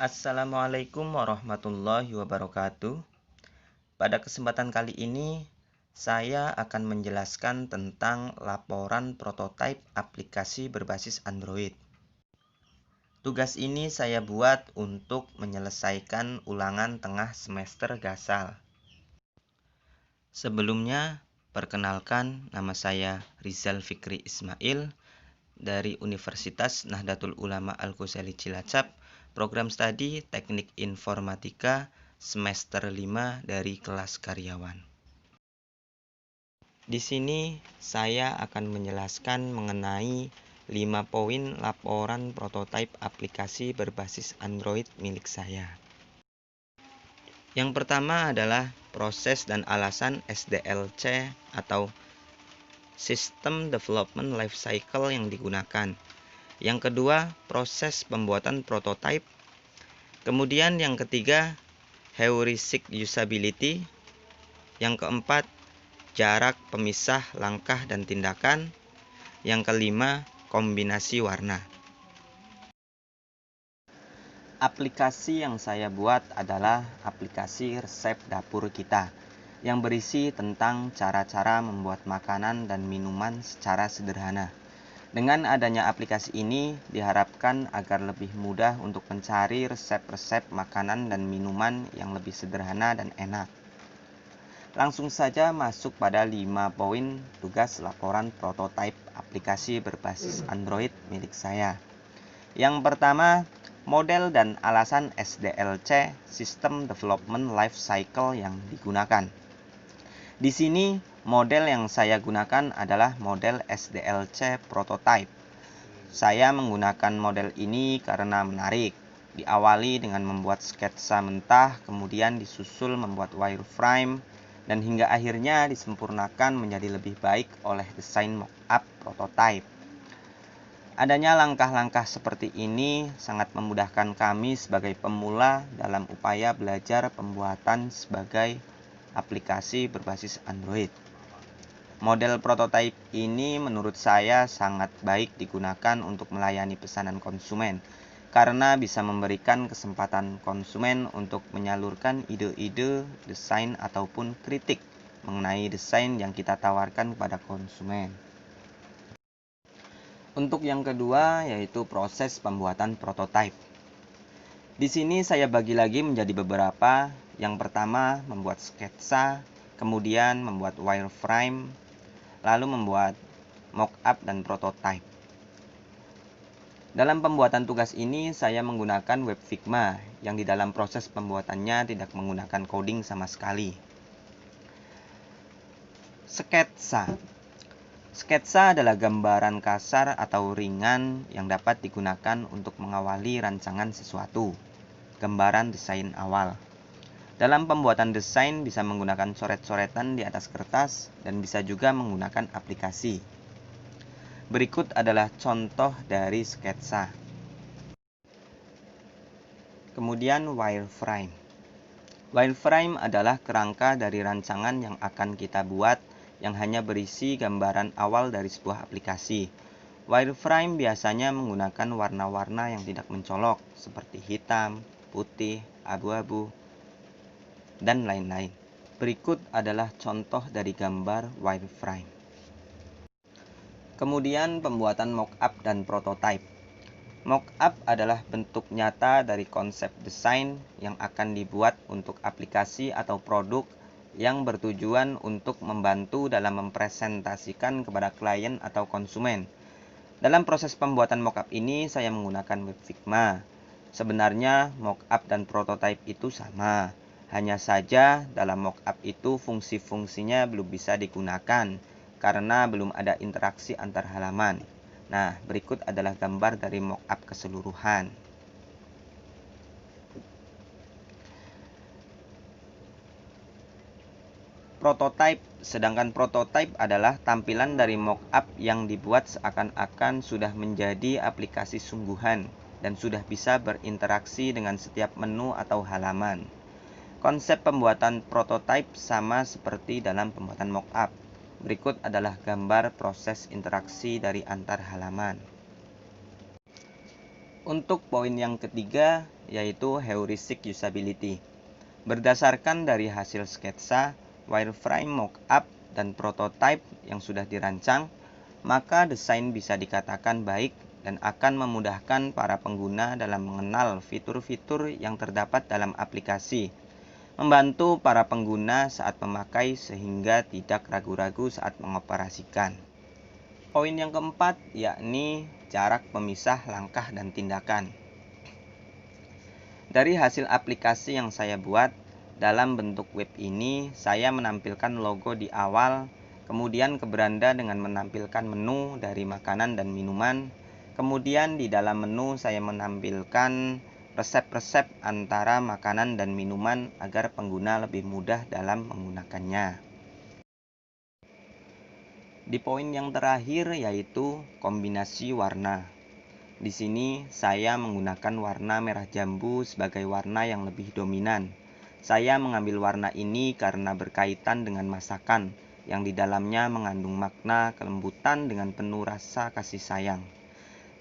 Assalamualaikum warahmatullahi wabarakatuh. Pada kesempatan kali ini, saya akan menjelaskan tentang laporan prototipe aplikasi berbasis Android. Tugas ini saya buat untuk menyelesaikan ulangan tengah semester Gasal. Sebelumnya, perkenalkan, nama saya Rizal Fikri Ismail dari Universitas Nahdlatul Ulama Al-Ghazali Cilacap, program studi Teknik Informatika semester 5 dari kelas karyawan. Di sini saya akan menjelaskan mengenai 5 poin laporan prototipe aplikasi berbasis Android milik saya. Yang pertama adalah proses dan alasan SDLC atau System Development Life Cycle yang digunakan. Yang kedua, proses pembuatan prototipe. Kemudian yang ketiga, heuristic usability. Yang keempat, jarak pemisah langkah dan tindakan. Yang kelima, kombinasi warna. Aplikasi yang saya buat adalah aplikasi resep dapur kita, yang berisi tentang cara-cara membuat makanan dan minuman secara sederhana. Dengan adanya aplikasi ini, diharapkan agar lebih mudah untuk mencari resep-resep makanan dan minuman yang lebih sederhana dan enak. Langsung saja masuk pada 5 poin tugas laporan prototipe aplikasi berbasis Android milik saya. Yang pertama, model dan alasan SDLC System Development Life Cycle yang digunakan. Di sini, model yang saya gunakan adalah model SDLC Prototype. Saya menggunakan model ini karena menarik. Diawali dengan membuat sketsa mentah, kemudian disusul membuat wireframe, dan hingga akhirnya disempurnakan menjadi lebih baik oleh desain mockup prototype. Adanya langkah-langkah seperti ini sangat memudahkan kami sebagai pemula dalam upaya belajar pembuatan sebagai aplikasi berbasis Android. Model prototipe ini menurut saya sangat baik digunakan untuk melayani pesanan konsumen, karena bisa memberikan kesempatan konsumen untuk menyalurkan ide-ide, desain, ataupun kritik mengenai desain yang kita tawarkan kepada konsumen. Untuk yang kedua, yaitu proses pembuatan prototipe. Di sini saya bagi lagi menjadi beberapa. Yang pertama, membuat sketsa, kemudian membuat wireframe, lalu membuat mockup dan prototipe. Dalam pembuatan tugas ini, saya menggunakan web Figma yang di dalam proses pembuatannya tidak menggunakan coding sama sekali. Sketsa. Sketsa adalah gambaran kasar atau ringan yang dapat digunakan untuk mengawali rancangan sesuatu. Gambaran desain awal. Dalam pembuatan desain bisa menggunakan coret-coretan di atas kertas dan bisa juga menggunakan aplikasi. Berikut adalah contoh dari sketsa. Kemudian wireframe. Wireframe adalah kerangka dari rancangan yang akan kita buat yang hanya berisi gambaran awal dari sebuah aplikasi. Wireframe biasanya menggunakan warna-warna yang tidak mencolok seperti hitam, putih, abu-abu, dan lain-lain. Berikut adalah contoh dari gambar wireframe. Kemudian pembuatan mockup dan prototype. Mockup adalah bentuk nyata dari konsep desain yang akan dibuat untuk aplikasi atau produk yang bertujuan untuk membantu dalam mempresentasikan kepada klien atau konsumen. Dalam proses pembuatan mockup ini saya menggunakan web Figma. Sebenarnya mockup dan prototype itu sama. Hanya saja dalam mockup itu fungsi-fungsinya belum bisa digunakan karena belum ada interaksi antar halaman. Nah, berikut adalah gambar dari mockup keseluruhan. Prototype, sedangkan prototype adalah tampilan dari mockup yang dibuat seakan-akan sudah menjadi aplikasi sungguhan dan sudah bisa berinteraksi dengan setiap menu atau halaman. Konsep pembuatan prototype sama seperti dalam pembuatan mockup. Berikut adalah gambar proses interaksi dari antar halaman. Untuk poin yang ketiga, yaitu heuristic usability. Berdasarkan dari hasil sketsa, wireframe mockup, dan prototype yang sudah dirancang, maka desain bisa dikatakan baik dan akan memudahkan para pengguna dalam mengenal fitur-fitur yang terdapat dalam aplikasi, membantu para pengguna saat memakai sehingga tidak ragu-ragu saat mengoperasikan. Poin yang keempat yakni jarak pemisah langkah dan tindakan. Dari hasil aplikasi yang saya buat, dalam bentuk web ini saya menampilkan logo di awal, kemudian ke beranda dengan menampilkan menu dari makanan dan minuman, kemudian di dalam menu saya menampilkan resep-resep antara makanan dan minuman agar pengguna lebih mudah dalam menggunakannya. Di poin yang terakhir yaitu kombinasi warna. Di sini saya menggunakan warna merah jambu sebagai warna yang lebih dominan. Saya mengambil warna ini karena berkaitan dengan masakan yang di dalamnya mengandung makna kelembutan dengan penuh rasa kasih sayang.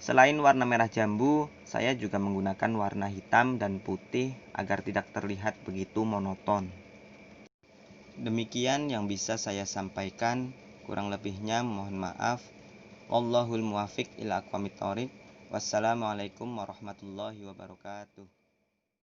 Selain warna merah jambu, saya juga menggunakan warna hitam dan putih agar tidak terlihat begitu monoton. Demikian yang bisa saya sampaikan, kurang lebihnya mohon maaf. Wallahul muwaffiq ila aqwamit thoriq. Wassalamualaikum warahmatullahi wabarakatuh.